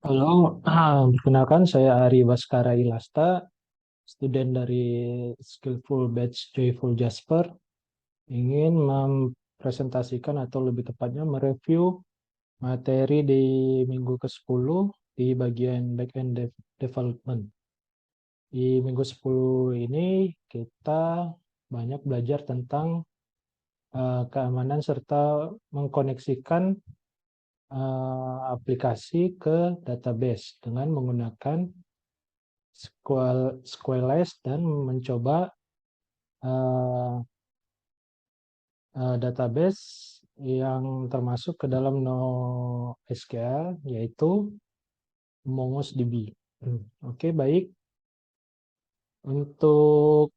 Halo, perkenalkan saya Ari Baskara Ilasta, student dari Skillful Batch Joyful Jasper, ingin mempresentasikan atau lebih tepatnya mereview materi di minggu ke-10 di bagian backend development. Di minggu 10 ini kita banyak belajar tentang keamanan serta mengkoneksikan aplikasi ke database dengan menggunakan Squalise dan mencoba uh, database yang termasuk ke dalam NoSQL yaitu MongoDB. Oke, baik. Untuk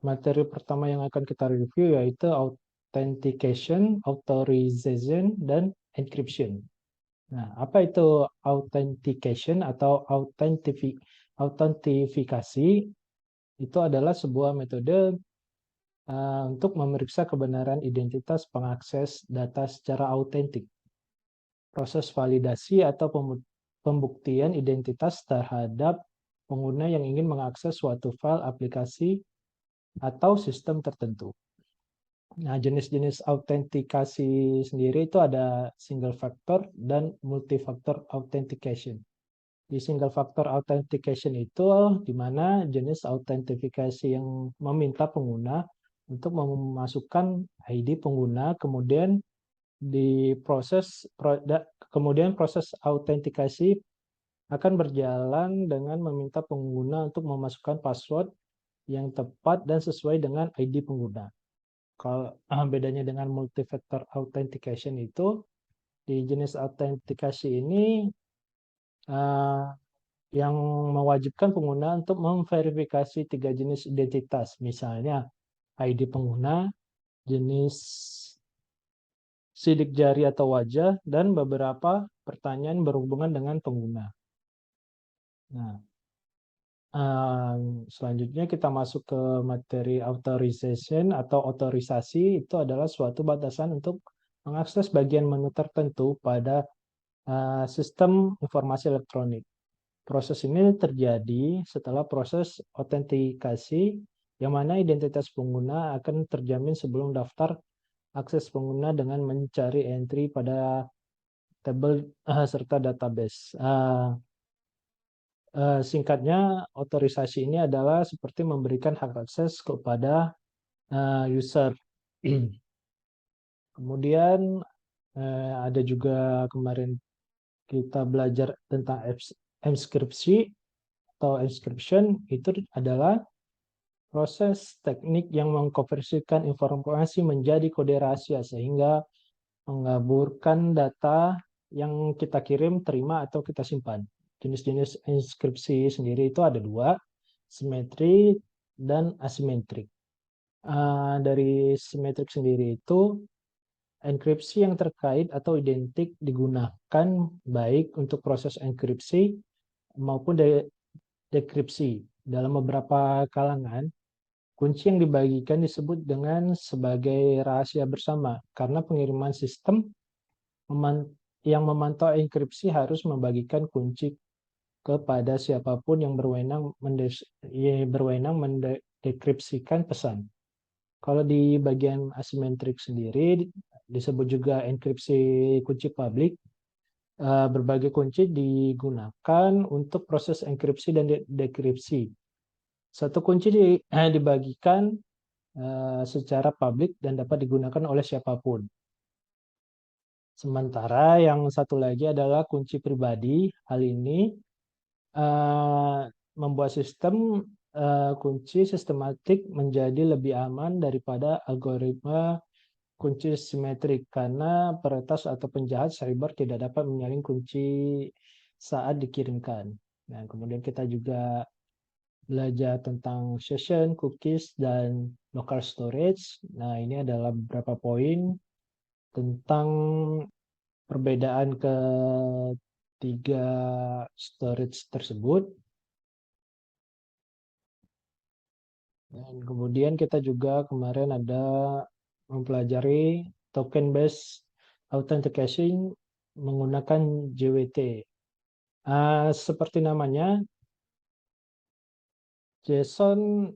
materi pertama yang akan kita review yaitu authentication, authorization, dan encryption. Nah, apa itu authentication atau autentifikasi? Itu adalah sebuah metode untuk memeriksa kebenaran identitas pengakses data secara autentik. Proses validasi atau pembuktian identitas terhadap pengguna yang ingin mengakses suatu file aplikasi atau sistem tertentu. Nah, jenis-jenis autentikasi sendiri itu ada single factor dan multi-factor authentication. Di single factor authentication itu di mana jenis autentifikasi yang meminta pengguna untuk memasukkan ID pengguna, kemudian kemudian proses autentikasi akan berjalan dengan meminta pengguna untuk memasukkan password yang tepat dan sesuai dengan ID pengguna. Kalau bedanya dengan multi-factor authentication itu, di jenis autentikasi ini yang mewajibkan pengguna untuk memverifikasi 3 jenis identitas, misalnya ID pengguna, jenis sidik jari atau wajah, dan beberapa pertanyaan berhubungan dengan pengguna. Nah, selanjutnya kita masuk ke materi authorization atau otorisasi. Itu adalah suatu batasan untuk mengakses bagian menu tertentu pada sistem informasi elektronik. Proses ini terjadi setelah proses autentikasi yang mana identitas pengguna akan terjamin sebelum daftar akses pengguna dengan mencari entry pada tabel serta database. Singkatnya, otorisasi ini adalah seperti memberikan hak akses kepada user. Kemudian ada juga kemarin kita belajar tentang enkripsi atau encryption, itu adalah proses teknik yang mengkonversikan informasi menjadi kode rahasia sehingga mengaburkan data yang kita kirim, terima, atau kita simpan. Jenis-jenis inskripsi sendiri itu ada dua, simetrik dan asimetrik. Dari simetrik sendiri itu, enkripsi yang terkait atau identik digunakan baik untuk proses enkripsi maupun dekripsi. Dalam beberapa kalangan, kunci yang dibagikan disebut dengan sebagai rahasia bersama karena pengiriman sistem yang memantau enkripsi harus membagikan kunci kepada siapapun yang berwenang mendekripsikan pesan. Kalau di bagian asimetrik sendiri disebut juga enkripsi kunci publik. Berbagai kunci digunakan untuk proses enkripsi dan dekripsi. Satu kunci dibagikan secara publik dan dapat digunakan oleh siapapun. Sementara yang satu lagi adalah kunci pribadi. Hal ini membuat sistem kunci sistematik menjadi lebih aman daripada algoritma kunci simetrik karena peretas atau penjahat cyber tidak dapat menyaling kunci saat dikirimkan. Nah, kemudian kita juga belajar tentang session, cookies, dan local storage. Nah, ini adalah beberapa poin tentang perbedaan ketiga storage tersebut. Dan kemudian kita juga kemarin ada mempelajari token based authentication menggunakan JWT. Seperti namanya, JSON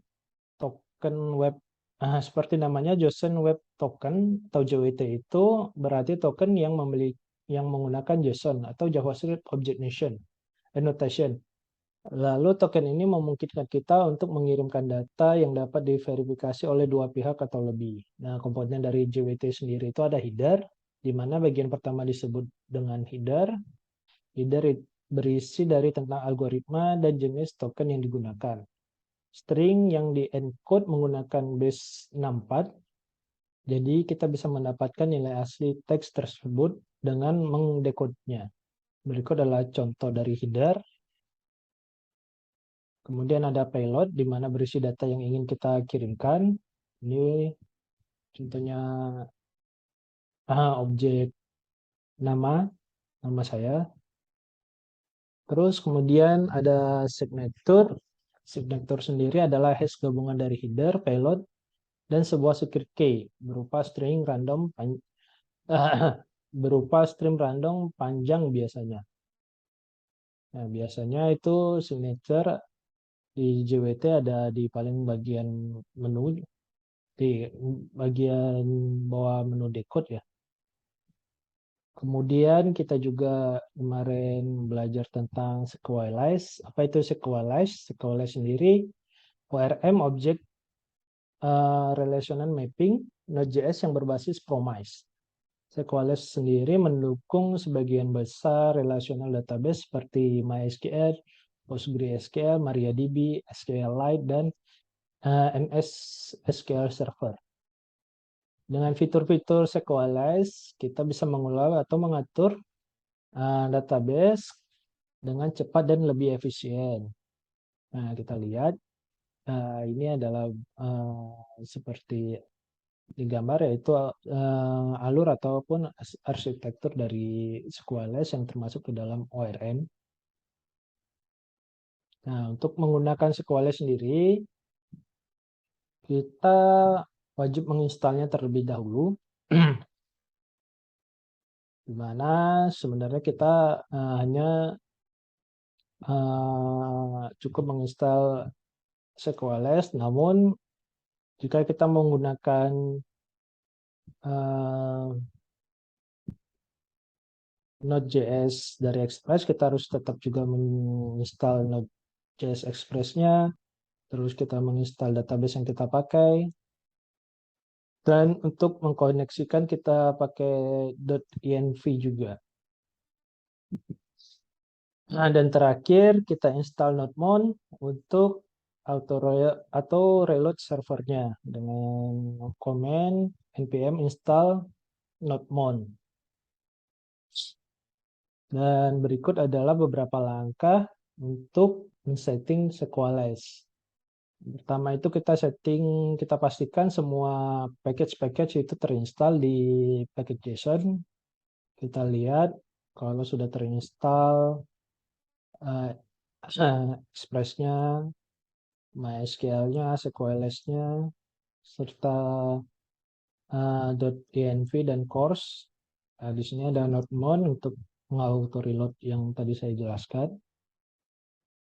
token web. Seperti namanya, JSON Web Token atau JWT itu berarti token yang menggunakan JSON atau JavaScript Object Notation. Lalu token ini memungkinkan kita untuk mengirimkan data yang dapat diverifikasi oleh dua pihak atau lebih. Nah, komponen dari JWT sendiri itu ada header, di mana bagian pertama disebut dengan header. Header berisi dari tentang algoritma dan jenis token yang digunakan. String yang di-encode menggunakan base 64. Jadi kita bisa mendapatkan nilai asli teks tersebut dengan mengdekodenya. Berikut adalah contoh dari header. Kemudian ada payload, di mana berisi data yang ingin kita kirimkan. Ini contohnya objek nama saya. Terus kemudian ada signature. Signature sendiri adalah hash gabungan dari header, payload, dan sebuah secret key berupa string random panjang biasanya. Nah, biasanya itu signature di JWT ada di paling bagian menu, di bagian bawah menu decode ya. Kemudian kita juga kemarin belajar tentang Sequelize. Apa itu Sequelize? Sequelize sendiri ORM Object Relational Mapping Node.js yang berbasis Promise. Sequelize sendiri mendukung sebagian besar relational database seperti MySQL, PostgreSQL, MariaDB, SQLite, dan MS SQL Server. Dengan fitur-fitur Sequelize, kita bisa mengelola atau mengatur database dengan cepat dan lebih efisien. Nah, kita lihat ini adalah seperti di gambar, yaitu alur ataupun arsitektur dari Sequelize yang termasuk ke dalam ORM. Nah, untuk menggunakan Sequelize sendiri, kita wajib menginstalnya terlebih dahulu. Di mana sebenarnya kita hanya cukup menginstal Sequelize, namun jika kita menggunakan Node.js dari Express, kita harus tetap juga menginstal Node.js Express-nya, terus kita menginstal database yang kita pakai, dan untuk mengkoneksikan kita pakai .env juga. Nah, dan terakhir kita install nodemon untuk atau reload servernya dengan command npm install nodemon. Dan berikut adalah beberapa langkah untuk men-setting Sequelize. Pertama itu kita pastikan semua package-package itu terinstall di package.json. Kita lihat kalau sudah terinstall Express-nya, MySQL-nya, Sequelize-nya, serta .env dan course. Di sini ada nodemon untuk auto reload yang tadi saya jelaskan.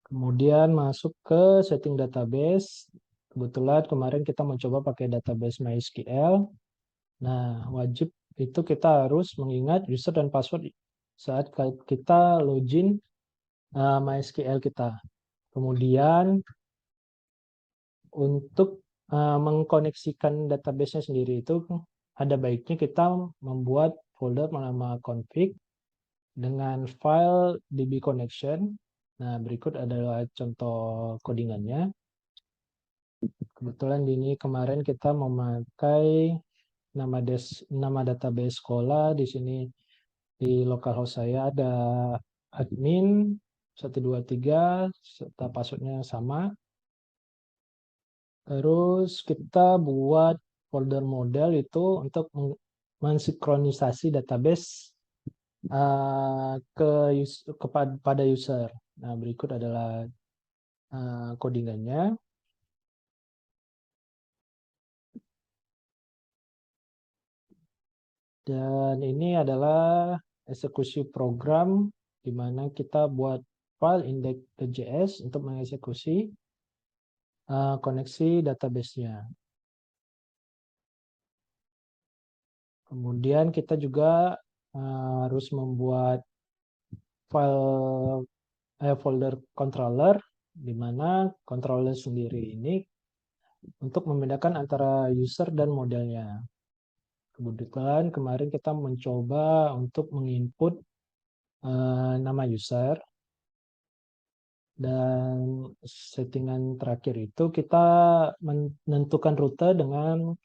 Kemudian masuk ke setting database. Kebetulan kemarin kita mencoba pakai database MySQL. Nah, wajib itu kita harus mengingat user dan password saat kita login MySQL kita. Kemudian untuk mengkoneksikan database-nya sendiri itu ada baiknya kita membuat folder bernama config dengan file db connection. Nah, berikut adalah contoh codingannya. Kebetulan di ini kemarin kita memakai nama database sekolah. Di sini di localhost saya ada admin 123 serta passwordnya sama. Terus kita buat folder model itu untuk mensinkronisasi database kepada user. Nah, berikut adalah codingannya. Dan ini adalah eksekusi program di mana kita buat file index.js untuk mengeksekusi koneksi database-nya. Kemudian kita juga harus membuat folder controller, di mana controller sendiri ini untuk membedakan antara user dan modelnya. Kebetulan kemarin kita mencoba untuk menginput nama user, dan settingan terakhir itu kita menentukan rute dengan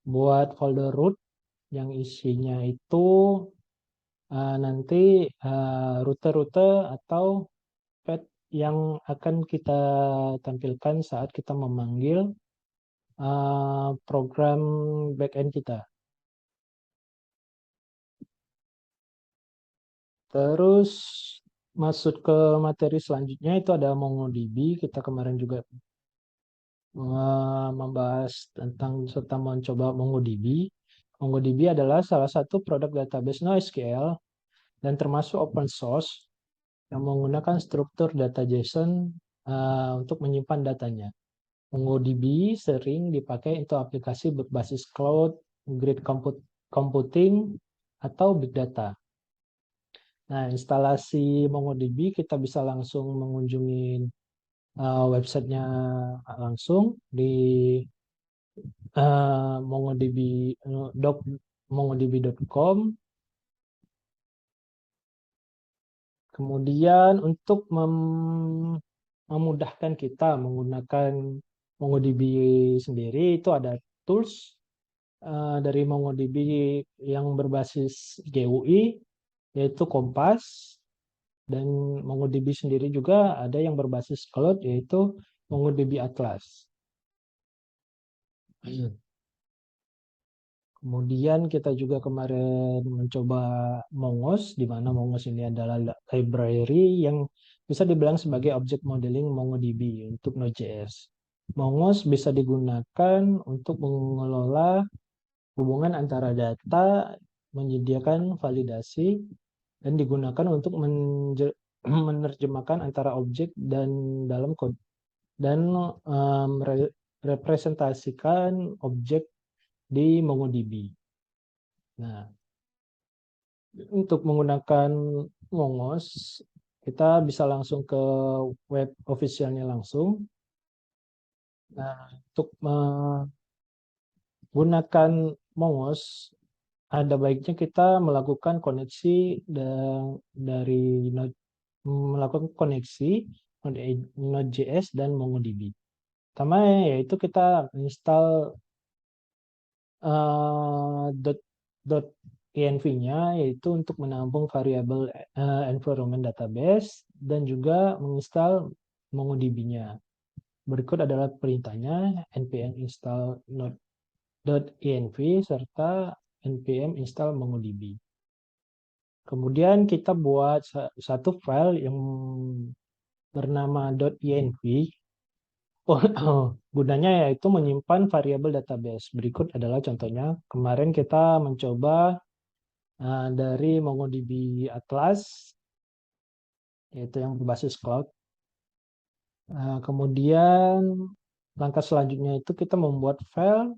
buat folder root yang isinya itu nanti rute-rute atau path yang akan kita tampilkan saat kita memanggil program backend kita. Terus masuk ke materi selanjutnya itu ada MongoDB. Kita kemarin juga membahas tentang serta mencoba MongoDB. MongoDB adalah salah satu produk database NoSQL dan termasuk open source yang menggunakan struktur data JSON untuk menyimpan datanya. MongoDB sering dipakai untuk aplikasi berbasis cloud, grid computing, atau big data. Nah, instalasi MongoDB kita bisa langsung mengunjungi websitenya langsung di mongodb.com. Kemudian untuk memudahkan kita menggunakan MongoDB sendiri, itu ada tools dari MongoDB yang berbasis GUI, yaitu Kompas, dan MongoDB sendiri juga ada yang berbasis cloud, yaitu MongoDB Atlas. Kemudian kita juga kemarin mencoba Mongos, di mana Mongos ini adalah library yang bisa dibilang sebagai object modeling MongoDB untuk Node.js. Mongos bisa digunakan untuk mengelola hubungan antara data, menyediakan validasi, dan digunakan untuk menerjemahkan antara objek dan dalam kode, dan representasikan objek di MongoDB. Nah, untuk menggunakan Mongos, kita bisa langsung ke web officialnya langsung. Nah, untuk menggunakan Mongos, ada baiknya kita melakukan koneksi dari melakukan koneksi Node.js dan MongoDB. Pertama yaitu kita install .env-nya, yaitu untuk menampung variabel environment database dan juga menginstal MongoDB-nya. Berikut adalah perintahnya: npm install node.env serta npm install MongoDB. Kemudian kita buat satu file yang bernama .env. Gunanya yaitu menyimpan variabel database. Berikut adalah contohnya. Kemarin kita mencoba dari MongoDB Atlas, yaitu yang berbasis cloud. Kemudian langkah selanjutnya itu kita membuat file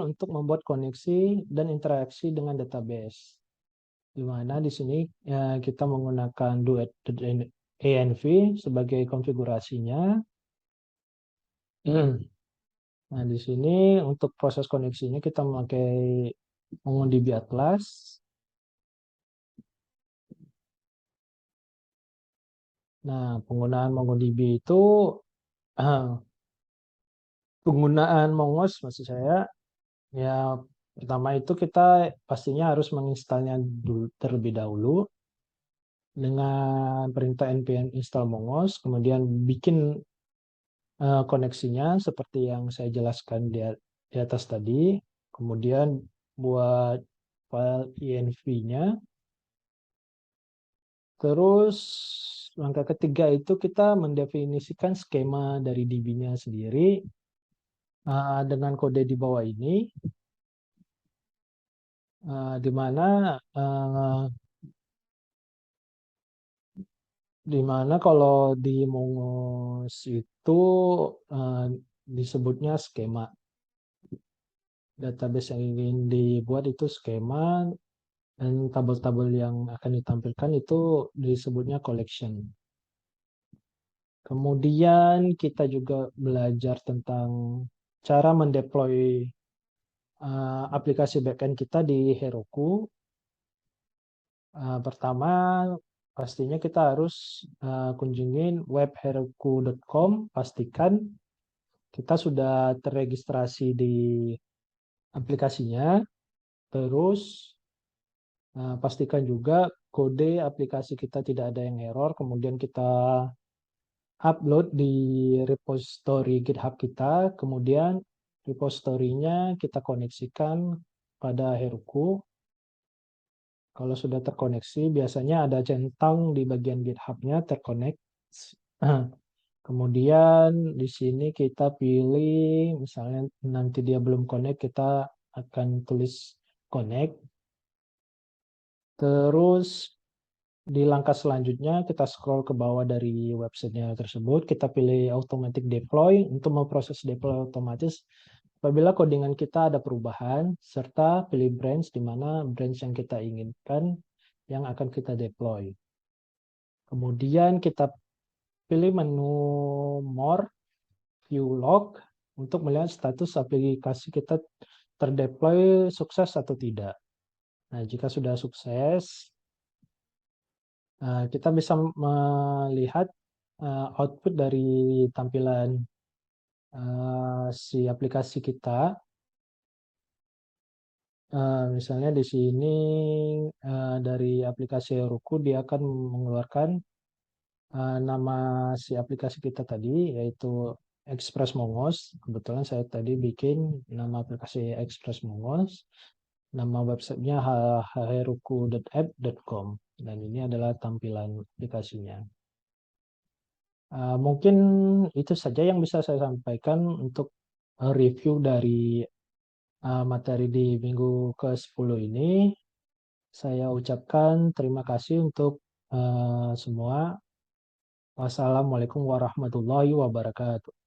untuk membuat koneksi dan interaksi dengan database. Di mana di sini kita menggunakan .env sebagai konfigurasinya. Nah, di sini untuk proses koneksinya kita memakai MongoDB Atlas. Nah, penggunaan MongoDB itu penggunaan Mongos maksud saya, ya pertama itu kita pastinya harus menginstalnya terlebih dahulu dengan perintah npm install Mongos, kemudian bikin koneksinya seperti yang saya jelaskan di atas tadi, kemudian buat file env-nya. Terus langkah ketiga itu kita mendefinisikan skema dari DB-nya sendiri dengan kode di bawah ini, di mana Di mana kalau di Mongos itu eh, disebutnya skema. Database yang ingin dibuat itu skema dan tabel-tabel yang akan ditampilkan itu disebutnya collection. Kemudian kita juga belajar tentang cara mendeploy aplikasi backend kita di Heroku. Pertama, pastinya kita harus kunjungin web heroku.com, pastikan kita sudah terregistrasi di aplikasinya, terus pastikan juga kode aplikasi kita tidak ada yang error, kemudian kita upload di repository GitHub kita, kemudian repositorinya kita koneksikan pada Heroku. Kalau sudah terkoneksi, biasanya ada centang di bagian GitHub-nya terconnect. Kemudian di sini kita pilih, misalnya nanti dia belum connect, kita akan tulis connect. Terus di langkah selanjutnya kita scroll ke bawah dari websitenya tersebut, kita pilih automatic deploy untuk memproses deploy otomatis apabila codingan kita ada perubahan, serta pilih branch di mana branch yang kita inginkan yang akan kita deploy. Kemudian kita pilih menu more, view log untuk melihat status aplikasi kita terdeploy sukses atau tidak. Nah, jika sudah sukses, kita bisa melihat output dari tampilan si aplikasi kita. Misalnya di sini dari aplikasi Heroku dia akan mengeluarkan nama si aplikasi kita tadi, yaitu Express Mongos. Kebetulan saya tadi bikin nama aplikasi Express Mongos. Nama websitenya heroku.app.com. Dan ini adalah tampilan aplikasinya. Mungkin itu saja yang bisa saya sampaikan untuk review dari materi di minggu ke-10 ini. Saya ucapkan terima kasih untuk semua. Wassalamualaikum warahmatullahi wabarakatuh.